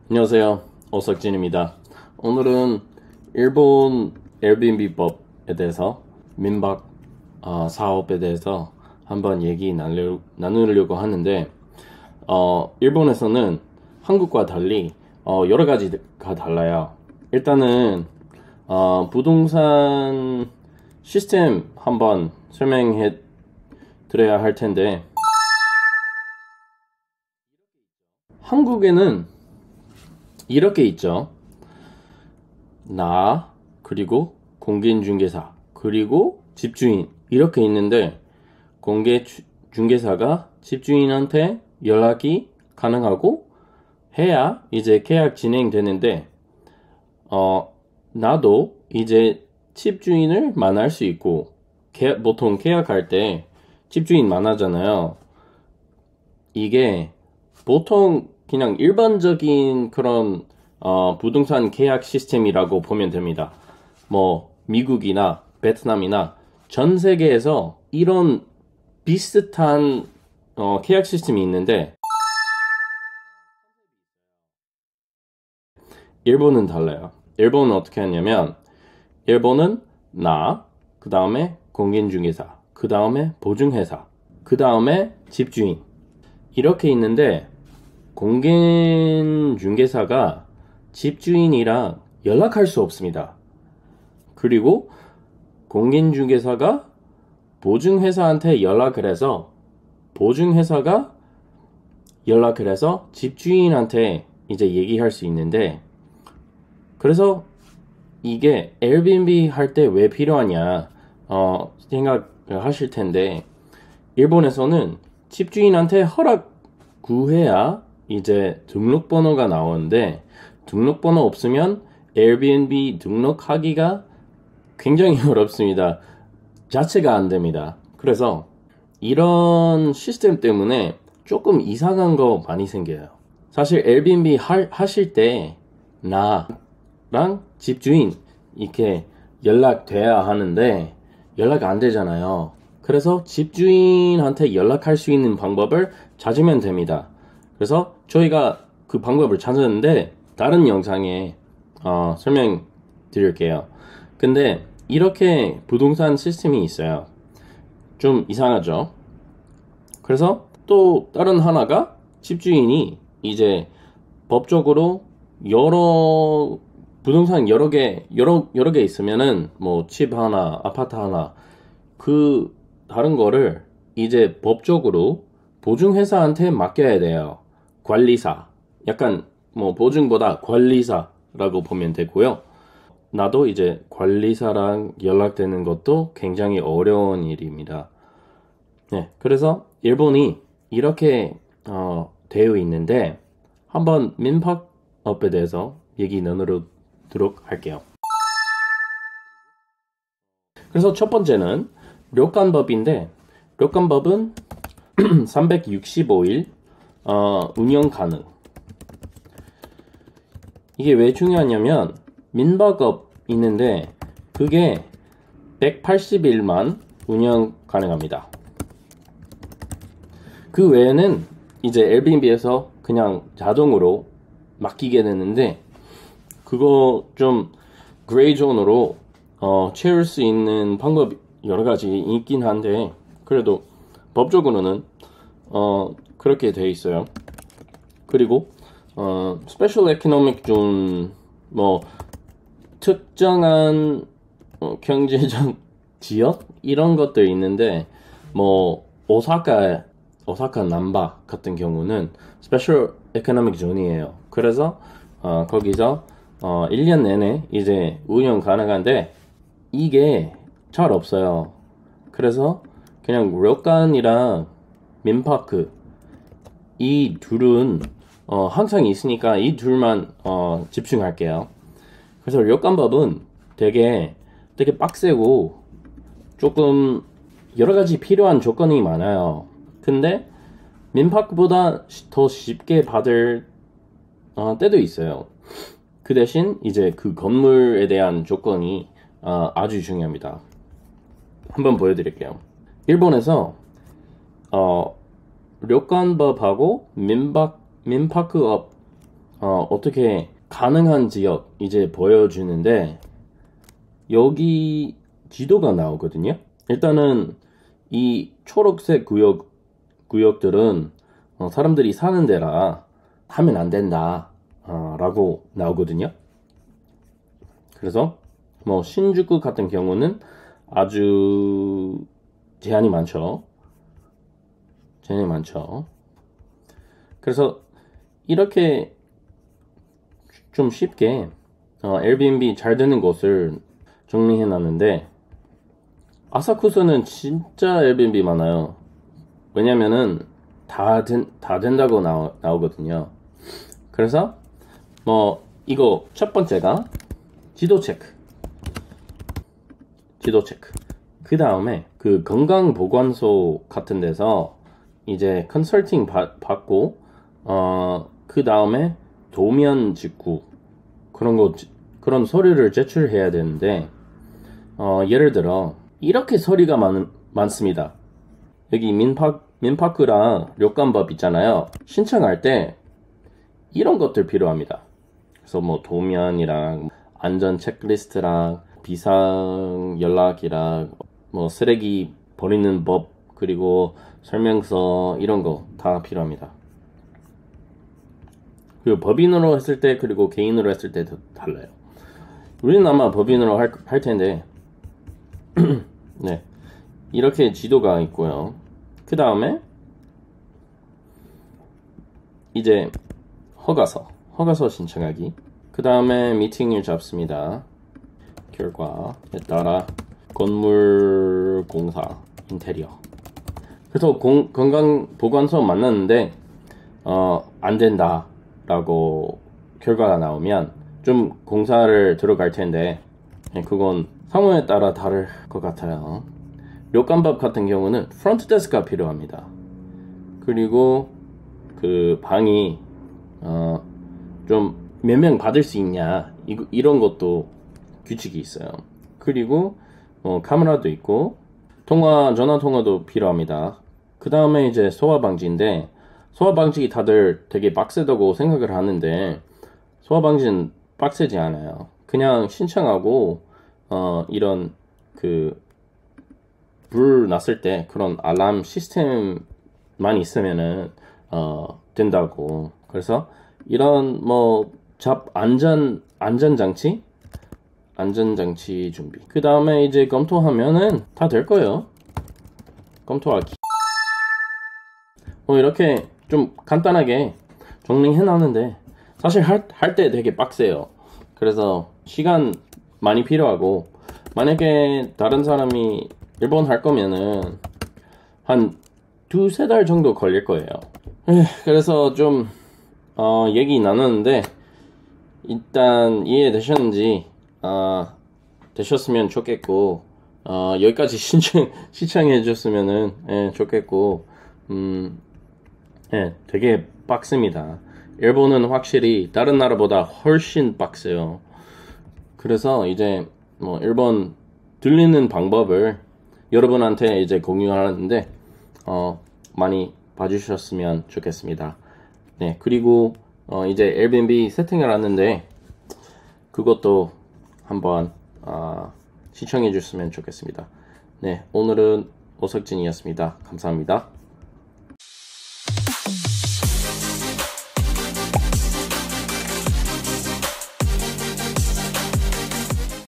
안녕하세요, 오석진입니다. 오늘은 일본 에어비앤비법에 대해서 민박 사업에 대해서 한번 얘기 나누려고 하는데, 일본에서는 한국과 달리 여러 가지가 달라요. 일단은 부동산 시스템 한번 설명해 드려야 할 텐데, 한국에는 이렇게 있죠. 나, 그리고 공개중개사, 그리고 집주인, 이렇게 있는데, 공개중개사가 집주인한테 연락이 가능하고 해야 이제 계약 진행되는데, 나도 이제 집주인을 만날 수 있고, 보통 계약할 때 집주인 만나잖아요. 이게 보통 그냥 일반적인 그런 부동산 계약 시스템이라고 보면 됩니다. 뭐 미국이나 베트남이나 전 세계에서 이런 비슷한 계약 시스템이 있는데, 일본은 달라요. 일본은 어떻게 하냐면, 일본은 나, 그 다음에 공인중개사, 그 다음에 보증회사, 그 다음에 집주인, 이렇게 있는데, 공인중개사가 집주인이랑 연락할 수 없습니다. 그리고 공인중개사가 보증회사한테 연락을 해서, 보증회사가 연락을 해서 집주인한테 이제 얘기할 수 있는데, 그래서 이게 에어비앤비 할 때 왜 필요하냐 생각하실 텐데, 일본에서는 집주인한테 허락 구해야 이제 등록번호가 나오는데, 등록번호 없으면 에어비앤비 등록하기가 굉장히 어렵습니다. 자체가 안 됩니다. 그래서 이런 시스템 때문에 조금 이상한 거 많이 생겨요. 사실 에어비앤비 하실 때 나랑 집주인 이렇게 연락돼야 하는데 연락 안 되잖아요. 그래서 집주인한테 연락할 수 있는 방법을 찾으면 됩니다. 그래서 저희가 그 방법을 찾았는데 다른 영상에 설명드릴게요. 근데 이렇게 부동산 시스템이 있어요. 좀 이상하죠? 그래서 또 다른 하나가, 집주인이 이제 법적으로 부동산 여러 개 있으면은, 뭐 집 하나, 아파트 하나, 그 다른 거를 이제 법적으로 보증회사한테 맡겨야 돼요. 관리사, 약간 뭐 보증보다 관리사라고 보면 되고요. 나도 이제 관리사랑 연락되는 것도 굉장히 어려운 일입니다. 네, 그래서 일본이 이렇게 되어 있는데, 한번 민박업에 대해서 얘기 나누도록 할게요. 그래서 첫 번째는 료칸법인데, 료칸법은 365일 운영 가능. 이게 왜 중요하냐면, 민박업 있는데 그게 180일만 운영 가능합니다. 그 외에는 이제 에어비앤비에서 그냥 자동으로 맡기게 되는데, 그거 좀 그레이 존으로 채울 수 있는 방법이 여러 가지 있긴 한데, 그래도 법적으로는 그렇게 돼 있어요. 그리고 스페셜 에코노믹 존, 뭐 특정한 경제적 지역 이런 것들 있는데, 뭐 오사카 남바 같은 경우는 스페셜 에코노믹 존이에요. 그래서 거기서 1년 내내 이제 운영 가능한데, 이게 잘 없어요. 그래서 그냥 료칸이랑 민파크, 이 둘은 항상 있으니까 이 둘만 집중할게요. 그래서 료칸법은 되게 빡세고 조금 여러 가지 필요한 조건이 많아요. 근데 민파크보다 더 쉽게 받을 때도 있어요. 그 대신 이제 그 건물에 대한 조건이 아주 중요합니다. 한번 보여드릴게요. 일본에서 료칸법하고 민파크업 어떻게 가능한 지역 이제 보여주는데 여기 지도가 나오거든요. 일단은 이 초록색 구역들은 사람들이 사는 데라 하면 안 된다 라고 나오거든요. 그래서 뭐 신주쿠 같은 경우는 아주 제한이 많죠. 그래서 이렇게 좀 쉽게 에어비앤비 잘 되는 곳을 정리해 놨는데 아사쿠사는 진짜 에어비앤비 많아요. 왜냐면은 다 된다고 나오거든요. 그래서 뭐 이거 첫 번째가 지도 체크. 그 다음에 그 건강보건소 같은 데서 이제 컨설팅 받고 그 다음에 도면 직구 그런 서류를 제출해야 되는데 예를 들어 이렇게 서류가 많습니다. 여기 민파크랑 료칸법 있잖아요. 신청할 때 이런 것들 필요합니다. 그래서 뭐 도면이랑 안전 체크리스트랑 비상 연락이랑 뭐 쓰레기 버리는 법 그리고 설명서 이런 거 다 필요합니다. 그리고 법인으로 했을 때 그리고 개인으로 했을 때 달라요. 우리는 아마 법인으로 할 텐데 네, 이렇게 지도가 있고요. 그 다음에 이제 허가서 신청하기. 그 다음에 미팅을 잡습니다. 결과에 따라 건물 공사 인테리어. 그래서 건강보건소 만났는데 안 된다 라고 결과가 나오면 좀 공사를 들어갈 텐데 그건 상황에 따라 다를 것 같아요. 료칸법 같은 경우는 프론트 데스크가 필요합니다. 그리고 그 방이 좀 몇 명 받을 수 있냐 이런 것도 규칙이 있어요. 그리고 카메라도 있고 전화 통화도 필요합니다. 그 다음에 이제 소화 방지인데 소화 방지 다들 되게 빡세다고 생각을 하는데 소화 방지는 빡세지 않아요. 그냥 신청하고 이런 그 불 났을 때 그런 알람 시스템만 있으면은 된다고. 그래서 이런 뭐 안전장치 준비. 그 다음에 이제 검토하면은 다 될 거예요. 검토하기. 이렇게 좀 간단하게 정리해 놨는데 사실 할 때 되게 빡세요. 그래서 시간 많이 필요하고 만약에 다른 사람이 일본 할 거면은 한 2-3달 정도 걸릴 거예요. 그래서 좀 얘기 나눴는데 일단 이해되셨는지 되셨으면 좋겠고 여기까지 시청해 주셨으면은 좋겠고 되게 빡셉니다. 일본은 확실히 다른 나라보다 훨씬 빡세요. 그래서 이제 뭐 일본 들리는 방법을 여러분한테 이제 공유하는데 많이 봐주셨으면 좋겠습니다. 네, 그리고 이제 에어비앤비 세팅을 하는데 그것도 한번 시청해 주셨으면 좋겠습니다. 네, 오늘은 오석진이었습니다. 감사합니다.